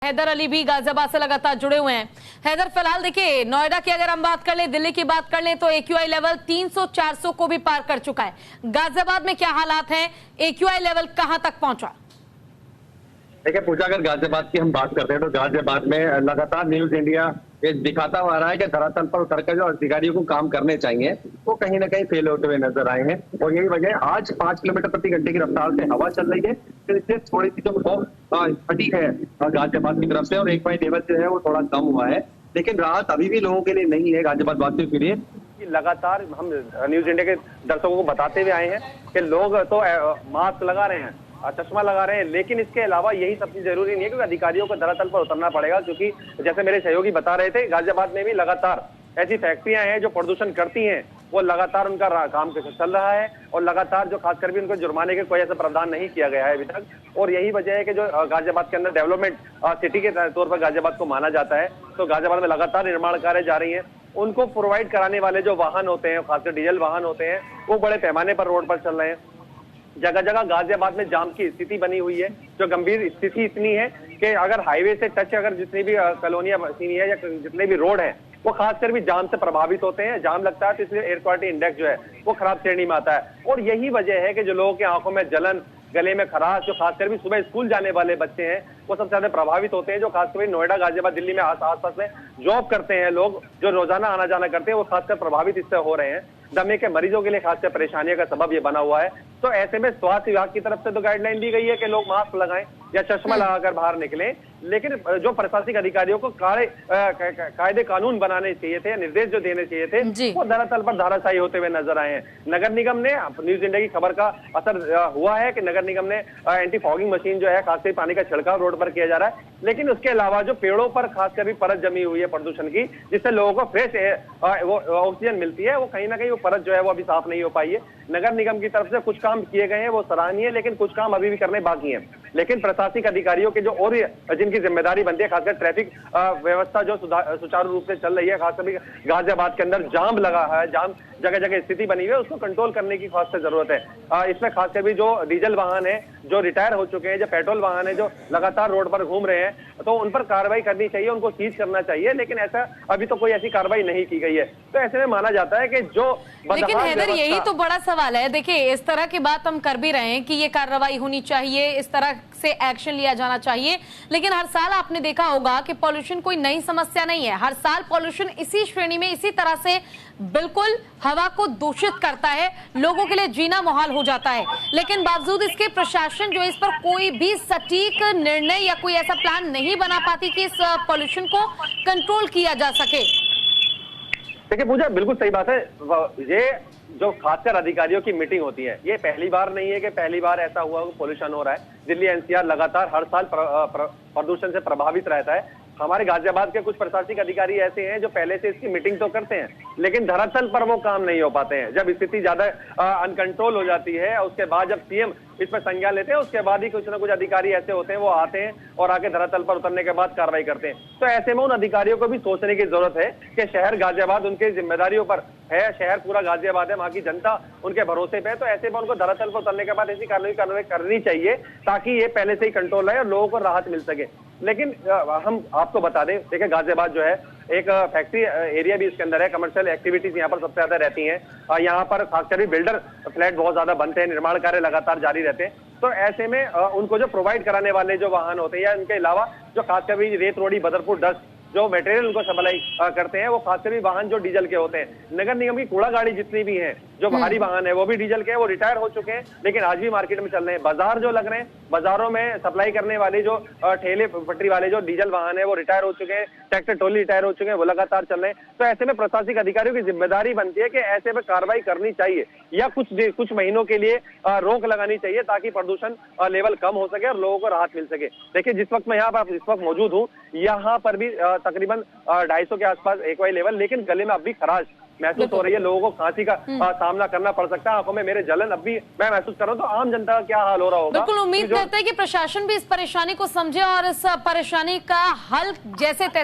हैदर अली भी गाजियाबाद से लगातार जुड़े हुए हैं। हैदर, फिलहाल देखिए नोएडा की अगर हम बात कर लें, दिल्ली की बात कर लें तो एक्यूआई लेवल 300-400 को भी पार कर चुका है। गाजियाबाद में क्या हालात हैं, एक्यूआई लेवल कहां तक पहुंचा? देखिए पूजा, अगर गाजियाबाद की हम बात करते हैं तो गाजियाबाद में लगातार न्यूज इंडिया ये दिखाता हुआ रहा है कि धरातल पर उतरकर जो अधिकारियों को काम करने चाहिए वो कहीं ना कहीं फेल होते हुए नजर आए हैं। और यही वजह है आज 5 किलोमीटर प्रति घंटे की रफ्तार से हवा चल रही है, तो इससे थोड़ी सी जो फटी है गाजियाबाद की तरफ से, और एक्यूआई लेवल जो है वो थोड़ा कम हुआ है। लेकिन राहत अभी भी लोगों के लिए नहीं है, गाजियाबाद वासियों के लिए। लगातार हम न्यूज इंडिया के दर्शकों को बताते हुए आए हैं कि लोग तो मास्क लगा रहे हैं, चश्मा लगा रहे हैं, लेकिन इसके अलावा यही सबसे जरूरी नहीं है, क्योंकि अधिकारियों को धरातल पर उतरना पड़ेगा। क्योंकि जैसे मेरे सहयोगी बता रहे थे, गाजियाबाद में भी लगातार ऐसी फैक्ट्रियां हैं जो प्रदूषण करती हैं, वो लगातार उनका काम चल रहा है और लगातार जो खासकर भी उनको जुर्माने के कोई ऐसा प्रावधान नहीं किया गया है अभी तक। और यही वजह है कि जो गाजियाबाद के अंदर डेवलपमेंट सिटी के तौर पर गाजियाबाद को माना जाता है, तो गाजियाबाद में लगातार निर्माण कार्य जारी है। उनको प्रोवाइड कराने वाले जो वाहन होते हैं, खासकर डीजल वाहन होते हैं, वो बड़े पैमाने पर रोड पर चल रहे हैं। जगह जगह गाजियाबाद में जाम की स्थिति बनी हुई है, जो गंभीर स्थिति इतनी है कि अगर हाईवे से टच अगर जितनी भी कॉलोनियां बसी है या जितने भी रोड हैं, वो खासकर भी जाम से प्रभावित होते हैं। जाम लगता है तो इसलिए एयर क्वालिटी इंडेक्स जो है वो खराब श्रेणी में आता है। और यही वजह है कि जो लोगों की आंखों में जलन, गले में खराश, जो खासकर भी सुबह स्कूल जाने वाले बच्चे हैं, वो सबसे ज्यादा प्रभावित होते हैं। जो खासकर नोएडा, गाजियाबाद, दिल्ली में आसपास में जॉब करते हैं लोग, जो रोजाना आना जाना करते हैं, वो खासकर प्रभावित इससे हो रहे हैं। दमे के मरीजों के लिए खासकर परेशानियों का सबब ये बना हुआ है। तो ऐसे में स्वास्थ्य विभाग की तरफ से तो गाइडलाइन दी गई है कि लोग मास्क लगाएं या चश्मा लगाकर बाहर निकलें, लेकिन जो प्रशासनिक अधिकारियों को कायदे कानून बनाने चाहिए थे, निर्देश जो देने चाहिए थे, वो धरातल पर धाराशायी होते हुए नजर आए हैं। नगर निगम ने, न्यूज इंडिया की खबर का असर हुआ है कि नगर निगम ने एंटी फॉगिंग मशीन जो है, खासकर पानी का छिड़काव रोड पर किया जा रहा है, लेकिन उसके अलावा जो पेड़ों पर खासकर भी परत जमी हुई है प्रदूषण की, जिससे लोगों को फ्रेश वो ऑक्सीजन मिलती है, वो कहीं ना कहीं वो परत जो है वो अभी साफ नहीं हो पाई है। नगर निगम की तरफ से कुछ काम किए गए हैं, वो सराहनीय है, लेकिन कुछ काम अभी भी करने बाकी हैं। लेकिन प्रशासनिक अधिकारियों के जो और जिनकी जिम्मेदारी बनती है, खासकर ट्रैफिक व्यवस्था जो सुचारू रूप से चल रही है, खासकर गाजियाबाद के अंदर जाम लगा है, जाम जगह जगह स्थिति बनी हुई है, उसको कंट्रोल करने की खासकर जरूरत है। इसमें खासकर भी जो डीजल वाहन है जो रिटायर हो चुके हैं, जो पेट्रोल वाहन है जो लगातार रोड पर घूम रहे हैं, तो उन पर कार्रवाई करनी चाहिए, उनको सीज करना चाहिए। लेकिन ऐसा अभी तो कोई ऐसी कार्रवाई नहीं की गई है। तो ऐसे में माना जाता है कि जो, लेकिन हैदर यही तो बड़ा सवाल है। देखिए इस तरह की बात हम कर भी रहे हैं कि ये कार्रवाई होनी चाहिए, इस तरह से एक्शन लिया जाना चाहिए, लेकिन हर साल आपने देखा होगा कि पॉल्यूशन कोई नई समस्या नहीं है। हर साल पॉल्यूशन इसी श्रेणी में, इसी तरह से बिल्कुल हवा को दूषित करता है, लोगों के लिए जीना मुहाल हो जाता है। लेकिन बावजूद इसके प्रशासन जो इस पर कोई भी सटीक निर्णय या कोई ऐसा प्लान नहीं बना पाती कि इस पॉल्यूशन को कंट्रोल किया जा सके। देखिए पूजा, बिल्कुल सही बात है। ये जो खासकर अधिकारियों की मीटिंग होती है, ये पहली बार नहीं है कि पहली बार ऐसा हुआ पोल्यूशन हो रहा है। दिल्ली एनसीआर लगातार हर साल प्रदूषण से प्रभावित रहता है। हमारे गाजियाबाद के कुछ प्रशासनिक अधिकारी ऐसे हैं जो पहले से इसकी मीटिंग तो करते हैं, लेकिन धरातल पर वो काम नहीं हो पाते हैं। जब स्थिति ज्यादा अनकंट्रोल हो जाती है, उसके बाद जब सीएम इस पर संज्ञान लेते हैं, उसके बाद ही कुछ ना कुछ अधिकारी ऐसे होते हैं, वो आते हैं और आके धरातल पर उतरने के बाद कार्रवाई करते हैं। तो ऐसे में उन अधिकारियों को भी सोचने की जरूरत है कि शहर गाजियाबाद उनकी जिम्मेदारियों पर है, शहर पूरा गाजियाबाद है, वहां की जनता उनके भरोसे पे है। तो ऐसे में उनको धरातल पर उतरने के बाद ऐसी कार्रवाई करनी चाहिए, ताकि ये पहले से ही कंट्रोल रहे और लोगों को राहत मिल सके। लेकिन हम आपको बता दें, देखिए गाजियाबाद जो है एक फैक्ट्री एरिया भी इसके अंदर है, कमर्शियल एक्टिविटीज यहाँ पर सबसे ज्यादा रहती हैं। यहाँ पर खासकर भी बिल्डर फ्लैट बहुत ज्यादा बनते हैं, निर्माण कार्य लगातार जारी रहते हैं। तो ऐसे में उनको जो प्रोवाइड कराने वाले जो वाहन होते हैं, या इनके अलावा जो खासकर भी रेत रोड़ी, बदरपुर डस्ट जो मटेरियल उनको सप्लाई करते हैं, वो खासकर भी वाहन जो डीजल के होते हैं। नगर निगम की कूड़ा गाड़ी जितनी भी है, जो भारी वाहन है, वो भी डीजल के हैं, वो रिटायर हो चुके हैं, लेकिन आज भी मार्केट में चल रहे हैं। बाजार जो लग रहे हैं, बाजारों में सप्लाई करने वाले जो ठेले पटरी वाले जो डीजल वाहन है, वो रिटायर हो चुके हैं, ट्रैक्टर ट्रॉली रिटायर हो चुके हैं, वो लगातार चल रहे हैं। तो ऐसे में प्रशासनिक अधिकारियों की जिम्मेदारी बनती है कि ऐसे में कार्रवाई करनी चाहिए, या कुछ महीनों के लिए रोक लगानी चाहिए, ताकि प्रदूषण लेवल कम हो सके और लोगों को राहत मिल सके। देखिए जिस वक्त मैं यहाँ पर इस वक्त मौजूद हूँ, यहाँ पर भी तकरीबन 250 के आसपास एक्यूआई लेवल, लेकिन गले में अब भी खराश महसूस हो रही है। लोगों को खांसी का सामना करना पड़ सकता है, आंखों में मेरे जलन अब भी मैं महसूस कर रहा हूँ। तो आम जनता का क्या हाल हो रहा होगा? बिल्कुल उम्मीद करते हैं कि प्रशासन भी इस परेशानी को समझे और इस परेशानी का हल जैसे